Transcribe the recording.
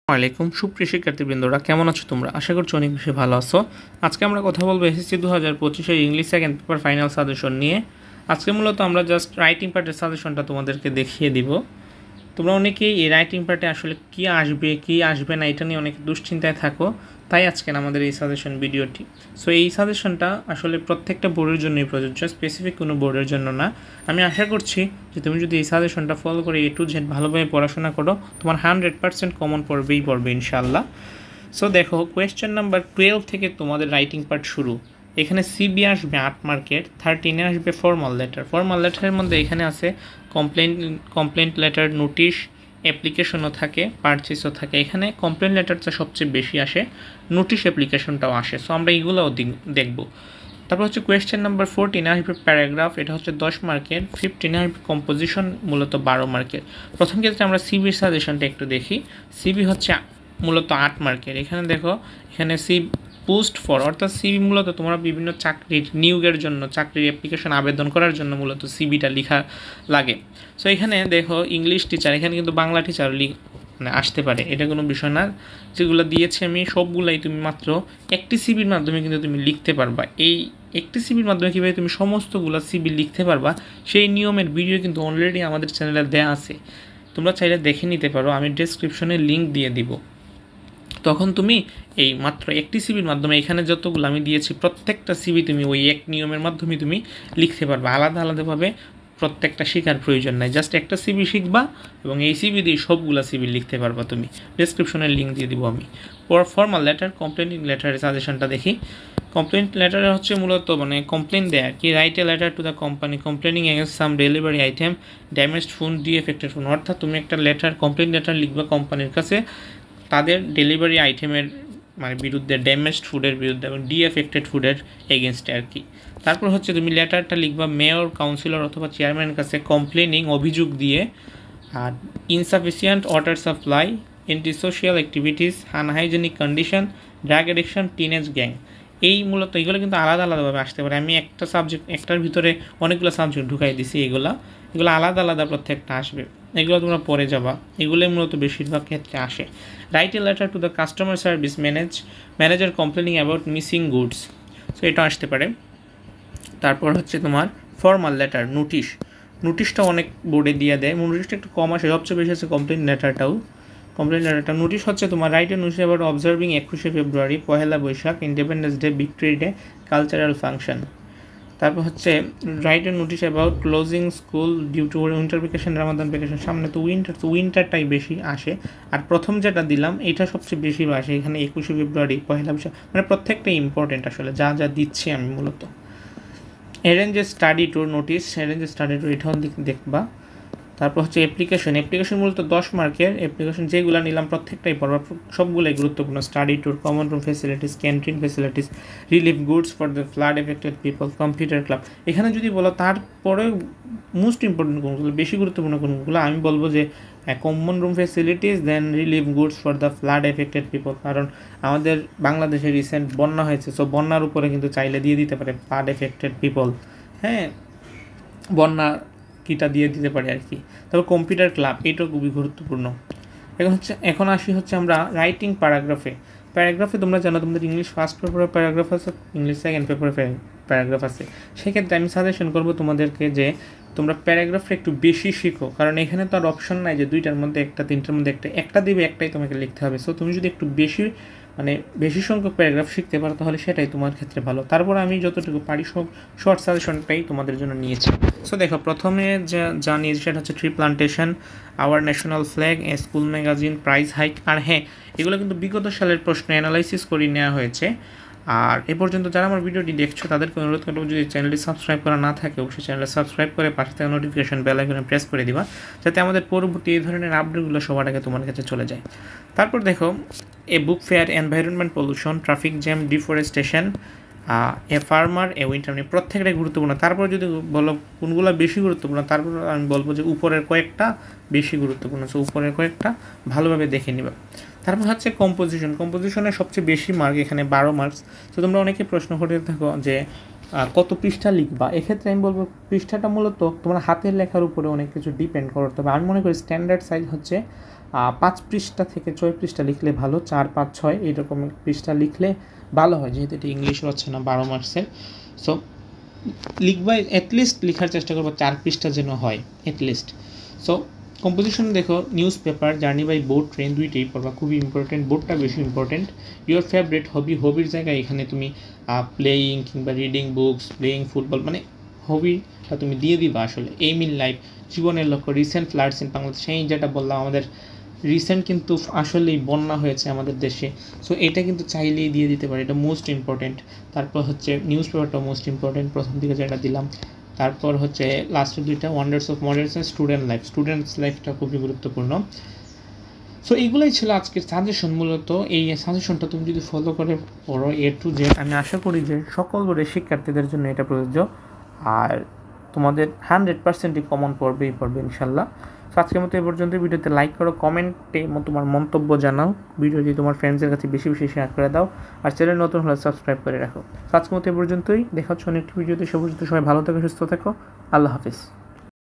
আসসালামাইকুম সুপ্রিয় শিক্ষার্থীবৃন্দরা, কেমন আছো তোমরা? আশা করছি অনেক বেশি ভালো আছো। আজকে আমরা কথা বলবো SSC 2025 English second paper final suggestion নিয়ে। আজকে মূলত আমরা জাস্ট রাইটিং পার্টের সাজেশনটা তোমাদেরকে দেখিয়ে দিব। তোমরা অনেকেই এই রাইটিং পার্টে আসলে কি আসবে না এটা নিয়ে অনেক দুশ্চিন্তায় থাকো, তাই আজকের আমাদের এই সাজেশন ভিডিওটি। সো এই সাজেশনটা আসলে প্রত্যেকটা বোর্ডের জন্যই প্রযোজ্য, স্পেসিফিক কোনো বোর্ডের জন্য না। আমি আশা করছি যে তুমি যদি এই সাজেশনটা ফলো করে A to Z ভালোভাবে পড়াশোনা করো, তোমার 100% কমন পড়বে ইনশাল্লাহ। সো দেখো, কোয়েশ্চেন নাম্বার 12 থেকে তোমাদের রাইটিং পার্ট শুরু। এখানে সিবি আসবে 8 মার্কের, 13-এ আসবে ফর্মাল লেটারের মধ্যে এখানে আছে কমপ্লেন্ট লেটার, নোটিশ, অ্যাপ্লিকেশনও থাকে, পারচেসও থাকে। এখানে কমপ্লেন্ট লেটারটা সবচেয়ে বেশি আসে, নোটিশ অ্যাপ্লিকেশনটাও আসে। সো আমরা এইগুলোও দেখব। তারপর হচ্ছে কোয়েশ্চেন নাম্বার 14-এ আসবে প্যারাগ্রাফ, এটা হচ্ছে 10 মার্কের। 15-এ আসবে কম্পোজিশন, মূলত 12 মার্কের। প্রথম ক্ষেত্রে আমরা সিবির সাজেশনটা একটু দেখি। সিবি হচ্ছে মূলত 8 মার্কের। এখানে দেখো, এখানে পোস্ট ফর, অর্থাৎ সিবি মূলত তোমরা বিভিন্ন চাকরির নিয়োগের জন্য, চাকরির অ্যাপ্লিকেশন আবেদন করার জন্য মূলত সিবিটা লেখা লাগে। সো এখানে দেখো ইংলিশ টিচার, এখানে কিন্তু বাংলা টিচার মানে আসতে পারে, এটা কোনো বিষয় না। যেগুলো দিয়েছি আমি সবগুলাই তুমি মাত্র একটি সিবির মাধ্যমে কিন্তু তুমি লিখতে পারবা। এই একটি সিবির মাধ্যমে কীভাবে তুমি সমস্তগুলো সিবি লিখতে পারবা সেই নিয়মের ভিডিও কিন্তু অলরেডি আমাদের চ্যানেলে দেওয়া আছে, তোমরা চাইলে দেখে নিতে পারো, আমি ডেসক্রিপশনে লিঙ্ক দিয়ে দিব। তখন তুমি এই মাত্র একটি সিবির মাধ্যমে এখানে যতগুলো আমি দিয়েছি প্রত্যেকটা সিবি তুমি ওই এক নিয়মের মাধ্যমে তুমি লিখতে পারবে। আলাদাভাবে প্রত্যেকটা শেখার প্রয়োজন নাই, জাস্ট একটা সিবি শিখবা এবং এই সিবি দিয়ে সবগুলো সিবি লিখতে পারবা তুমি। ডেসক্রিপশনের লিঙ্ক দিয়ে দিব আমি। ফর্মাল লেটার, কমপ্লেনিং লেটারের সাজেশনটা দেখি। কমপ্লেন্ট লেটারে হচ্ছে মূলত মানে কমপ্লেন দেয় কি, write a letter to the company complaining against some delivery item, damaged phone, defected phone. অর্থাৎ তুমি একটা কমপ্লেন লেটার লিখবা কোম্পানির কাছে তাদের ডেলিভারি আইটেমের মানে বিরুদ্ধে, ড্যামেজড ফুডের বিরুদ্ধে এবং ডিএফেক্টেড ফুডের এগেনস্টে আর কি। তারপর হচ্ছে তুমি লেটারটা লিখবা মেয়র, কাউন্সিলর অথবা চেয়ারম্যানের কাছে কমপ্লেনিং, অভিযোগ দিয়ে। আর insufficient water supply, anti social activities, unhygienic condition, drug addiction, teenage gang. এই মূলত এগুলো কিন্তু আলাদাভাবে আসতে পারে। আমি একটা সাবজেক্ট, একটার ভিতরে অনেকগুলো সাবজেক্ট ঢুকাই দিছি, এগুলো আলাদা প্রত্যেকটা আসবে, এগুলো তোমরা পরে যাবা। এগুলোই মূলত বেশিরভাগ ক্ষেত্রে আসে। Right a letter to the customer service manager complaining about missing goods, so এটা আসতে পারে। তারপর হচ্ছে তোমার ফর্মাল লেটার, নোটিশটা অনেক বোর্ডে দিয়ে দেয়, নোটিশটা একটু কম আসে, সবচেয়ে বেশি আছে কমপ্লেন লেটারটা। নোটিশ হচ্ছে তোমার write a notice about observing 21শে February, Pohela Boishakh, independence day, victory day, cultural function. তারপর হচ্ছে write a notice about closing school due to winter vacation, Ramadan vacation. সামনে তো উইন্টারটাই বেশি আসে। আর প্রথম যেটা দিলাম এটা সবচেয়ে বেশি আসে, এখানে 21শে ফেব্রুয়ারি, পহেলা বৈশাখ, মানে প্রত্যেকটাই ইম্পর্টেন্ট আসলে যা দিচ্ছি আমি মূলত। Arrange a study tour, notice arrange a study tour, এটাও দেখবা। তারপর হচ্ছে অ্যাপ্লিকেশন মূলত 10 মার্কের। অ্যাপ্লিকেশন যেগুলো নিলাম প্রত্যেকটাই পড়বা, সবগুলোই গুরুত্বপূর্ণ। Study tour, common room facilities, canteen facilities, relief goods for the flood affected people, computer club. এখানে যদি বলো তারপরে মোস্ট ইম্পর্টেন্ট কোনগুলো, বেশি গুরুত্বপূর্ণ কোনগুলো, আমি বলবো যে common room facilities, then relief goods for the flood affected people. কারণ আমাদের বাংলাদেশে রিসেন্ট বন্যা হয়েছে, সো বন্যার উপরে কিন্তু চাইলে দিয়ে দিতে পারে ফ্লাড এফেক্টেড পিপল, হ্যাঁ, বন্যা কিটা দিয়ে দিতে পারে আর কি। তারপর কম্পিউটার ক্লাব, এটাও খুবই গুরুত্বপূর্ণ। এখন আসি হচ্ছে আমরা রাইটিং প্যারাগ্রাফে তোমরা জানো তোমাদের ইংলিশ ফার্স্ট পেপারে প্যারাগ্রাফ আছে, ইংলিশ সেকেন্ড পেপারে প্যারাগ্রাফ আছে। সেক্ষেত্রে আমি সাজেশন করবো তোমাদেরকে যে তোমরা প্যারাগ্রাফটা একটু বেশি শিখো, কারণ এখানে তো আর অপশন নাই যে দুইটার মধ্যে একটা, তিনটার মধ্যে একটা দিবে, একটাই তোমাকে লিখতে হবে। সো তুমি যদি একটু বেশি সংখ্যক প্যারাগ্রাফ শিখতে পারো তাহলে সেটাই তোমার ক্ষেত্রে ভালো। তারপর আমি যতটুকু পারি শর্ট সাজেশনটাই তোমাদের জন্য নিয়েছি। সো দেখো, প্রথমে যা নিয়েছি সেটা হচ্ছে tree plantation, our national flag, a school magazine, price hike. আর হ্যাঁ, এগুলো কিন্তু বিগত সালের প্রশ্ন অ্যানালাইসিস করে নেওয়া হয়েছে। আর এ পর্যন্ত যারা আমার ভিডিওটি দেখছো তাদেরকে অনুরোধ করবো, যদি চ্যানেলটি সাবস্ক্রাইব করা না থাকে অবশ্যই চ্যানেলটি সাবস্ক্রাইব করে পাশে থাকা নোটিফিকেশন বেল আইকনে প্রেস করে দিবা, যাতে আমাদের পরবর্তী এই ধরনের আপডেটগুলো সবার আগে তোমার কাছে চলে যায়। তারপর দেখো, a book fair, environment pollution, traffic jam, deforestation, a farmer, a winter. মানে প্রত্যেকটাই গুরুত্বপূর্ণ। তারপর যদি বলো কোনগুলো বেশি গুরুত্বপূর্ণ, তারপর আমি বলবো যে উপরের কয়েকটা বেশি গুরুত্বপূর্ণ, সো উপরের কয়েকটা ভালোভাবে দেখে নিবা। তারপর হচ্ছে কম্পোজিশনের সবচেয়ে বেশি মার্ক, এখানে 12 মার্কস। তো তোমরা অনেকে প্রশ্ন করতে থাকো যে কত পৃষ্ঠা লিখবা। এক্ষেত্রে আমি বলবো পৃষ্ঠাটা মূলত তোমার হাতের লেখার উপরে অনেক কিছু ডিপেন্ড করে, তবে আমি মনে করি স্ট্যান্ডার্ড সাইজ হচ্ছে 5 পৃষ্ঠা থেকে 6 পৃষ্ঠা লিখলে ভালো, 4, 5, 6 এইরকম পৃষ্ঠা লিখলে ভালো হয়, যেহেতু এটা ইংলিশও হচ্ছে না 12 মার্কসের। সো লিখবা, অ্যাটলিস্ট লেখার চেষ্টা করবো 4 পৃষ্ঠা যেন হয় অ্যাটলিস্ট। সো কম্পোজিশন দেখো, newspaper, journey by boat, train, দুইটাই পড়বা, খুবই ইম্পর্টেন্ট, বোটটা বেশি ইম্পর্টেন্ট। ইউর ফেভারিট হবি, হবির জায়গায় এখানে তুমি প্লেয়িং কিংবা রিডিং বুকস, প্লেয়িং ফুটবল, মানে হবিটা তুমি দিয়ে দিবা আসলে। এইম ইন লাইফ, জীবনের লক্ষ্য, রিসেন্ট ফ্লাডস ইন বাংলাদেশ, এই যেটা বললাম আমাদের রিসেন্ট কিন্তু আসলেই বন্যা হয়েছে আমাদের দেশে, সো এটা কিন্তু চাইলেই দিয়ে দিতে পারে, এটা মোস্ট ইম্পর্টেন্ট। তারপর হচ্ছে নিউজ পেপারটা মোস্ট ইম্পর্টেন্ট, প্রথম দিকে যেটা দিলাম। তারপর হচ্ছে লাস্টের দুইটা, wonders of modern science, students লাইফটা খুবই গুরুত্বপূর্ণ। সো এইগুলোই ছিল আজকের সাজেশন। মূলত এই সাজেশনটা তুমি যদি ফলো করে পড়ো A to Z, আমি আশা করি যে সকল বোর্ডের শিক্ষার্থীদের জন্য এটা প্রযোজ্য, আর তোমাদের 100%ই কমন পড়বে ইনশাল্লাহ। সো আজকের মতো এই পর্যন্ত। ভিডিওতে লাইক করো, কমেন্টে তোমার মন্তব্য জানাও, ভিডিওটি তোমার ফ্রেন্ডসদের কাছে বেশি বেশি শেয়ার করে দাও, আর চ্যানেল নতুন হলে সাবস্ক্রাইব করে রাখো। সো আজকের মতো এই পর্যন্তই, দেখা হচ্ছে অনেক ভিডিওতে। সবাই ভালো থেকো, সুস্থ থেকো, আল্লাহ হাফিজ।